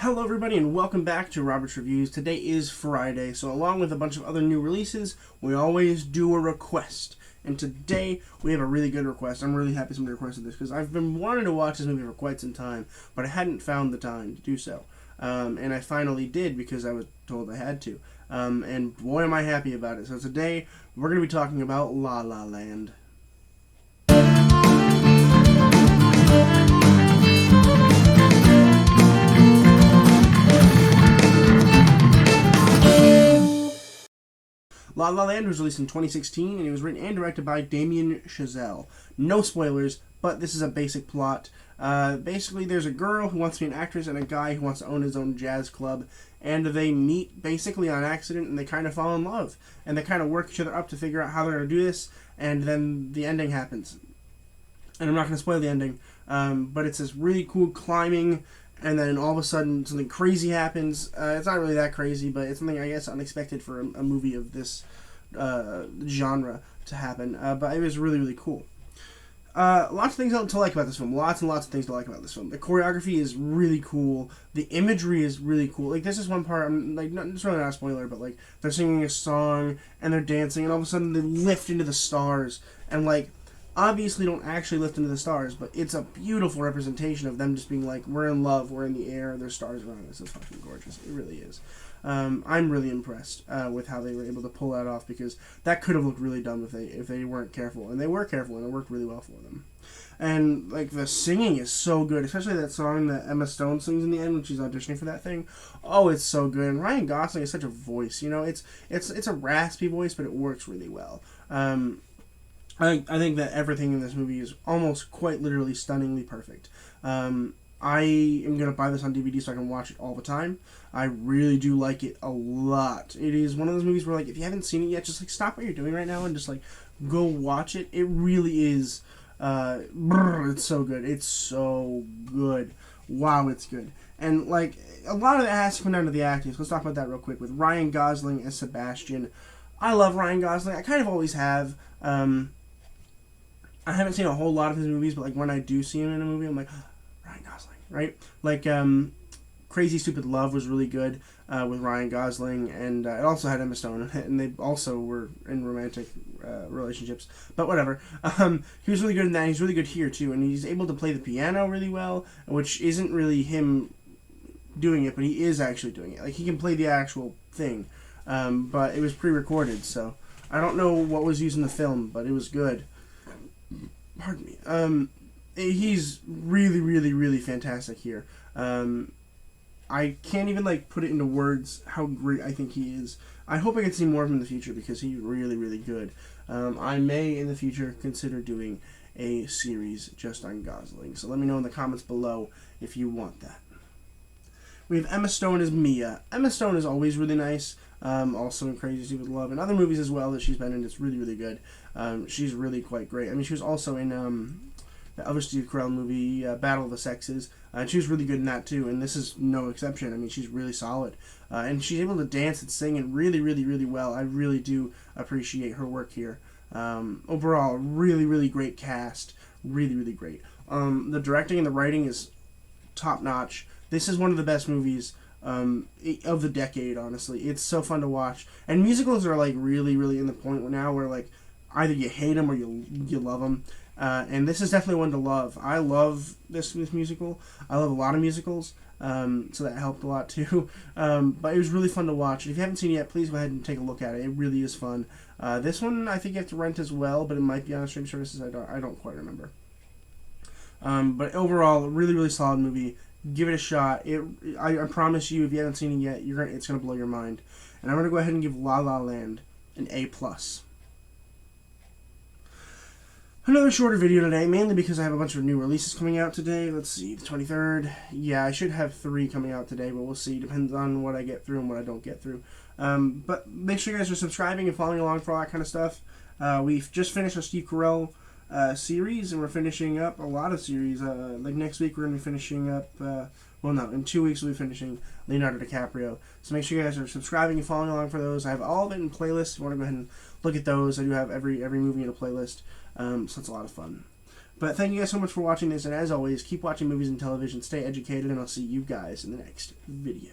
Hello everybody and welcome back to Robert's Reviews. Today is Friday, so along with a bunch of other new releases, we always do a request. And today we have a really good request. I'm really happy somebody requested this because I've been wanting to watch this movie for quite some time, but I hadn't found the time to do so. And I finally did because I was told I had to. And boy am I happy about it. So today we're going to be talking about La La Land. La La Land was released in 2016, and it was written and directed by Damien Chazelle. No spoilers, but this is a basic plot. Basically, there's a girl who wants to be an actress and a guy who wants to own his own jazz club, and they meet basically on accident, and they kind of fall in love. And they kind of work each other up to figure out how they're going to do this, and then the ending happens. And I'm not going to spoil the ending, but it's this really cool climbing, and then all of a sudden something crazy happens. It's not really that crazy, but it's something, I guess, unexpected for a movie of this genre to happen. But it was really, really cool. Lots of things to like about this film. Lots and lots of things to like about this film. The choreography is really cool. The imagery is really cool. Like, this is one part, it's really not a spoiler, but, like, they're singing a song, and they're dancing, and all of a sudden they lift into the stars, and, like, obviously don't actually lift into the stars, but it's a beautiful representation of them just being like, we're in love, we're in the air, there's stars around us. It's fucking gorgeous. It really is. I'm really impressed with how they were able to pull that off, because that could have looked really dumb if they weren't careful, and they were careful, and it worked really well for them. And, like, the singing is so good, especially that song that Emma Stone sings in the end when she's auditioning for that thing. Oh, it's so good. And Ryan Gosling is such a voice, you know, it's a raspy voice, but it works really well. I think that everything in this movie is almost quite literally stunningly perfect. I am going to buy this on DVD so I can watch it all the time. I really do like it a lot. It is one of those movies where, like, if you haven't seen it yet, just, like, stop what you're doing right now and just, like, go watch it. It really is, it's so good. It's so good. Wow, it's good. And, like, a lot of it has to come down to the acting. So let's talk about that real quick. With Ryan Gosling as Sebastian. I love Ryan Gosling. I kind of always have. I haven't seen a whole lot of his movies, but, like, when I do see him in a movie, I'm like, Ryan Gosling, right? Like, Crazy Stupid Love was really good with Ryan Gosling, and it also had Emma Stone in it, and they also were in romantic relationships, but whatever. He was really good in that. He's really good here, too, and he's able to play the piano really well, which isn't really him doing it, but he is actually doing it. Like, he can play the actual thing, but it was pre-recorded, so I don't know what was used in the film, but it was good. Pardon me. He's really, really, really fantastic here. I can't even, like, put it into words how great I think he is. I hope I can see more of him in the future because he's really, really good. I may, in the future, consider doing a series just on Gosling. So let me know in the comments below if you want that. We have Emma Stone as Mia. Emma Stone is always really nice. Also in Crazy Stupid Love and other movies as well that she's been in. It's really, really good. She's really quite great. I mean, she was also in the other Steve Carell movie, Battle of the Sexes, and she was really good in that too, and this is no exception. I mean, she's really solid. And she's able to dance and sing and really, really, really well. I really do appreciate her work here. Overall, really, really great cast. Really, really great. The directing and the writing is top-notch. This is one of the best movies of the decade, honestly. It's so fun to watch. And musicals are, like, really, really in the point now where, like, either you hate them or you love them. And this is definitely one to love. I love this musical. I love a lot of musicals, so that helped a lot too. But it was really fun to watch. And if you haven't seen it yet, please go ahead and take a look at it. It really is fun. This one I think you have to rent as well, but it might be on streaming services. I don't quite remember. But overall, a really, really solid movie. Give it a shot. I promise you, if you haven't seen it yet, it's gonna blow your mind. And I'm gonna go ahead and give La La Land an A+. Another shorter video today, mainly because I have a bunch of new releases coming out today. Let's see, the 23rd. Yeah, I should have 3 coming out today, but we'll see. Depends on what I get through and what I don't get through. But make sure you guys are subscribing and following along for all that kind of stuff. We've just finished a Steve Carell series, and we're finishing up a lot of series. Like next week, we're going to be finishing up, in 2 weeks, we'll be finishing Leonardo DiCaprio. So make sure you guys are subscribing and following along for those. I have all of it in playlists. If you want to go ahead and look at those, I do have every movie in a playlist. So it's a lot of fun. But thank you guys so much for watching this, and as always, keep watching movies and television, stay educated, and I'll see you guys in the next video.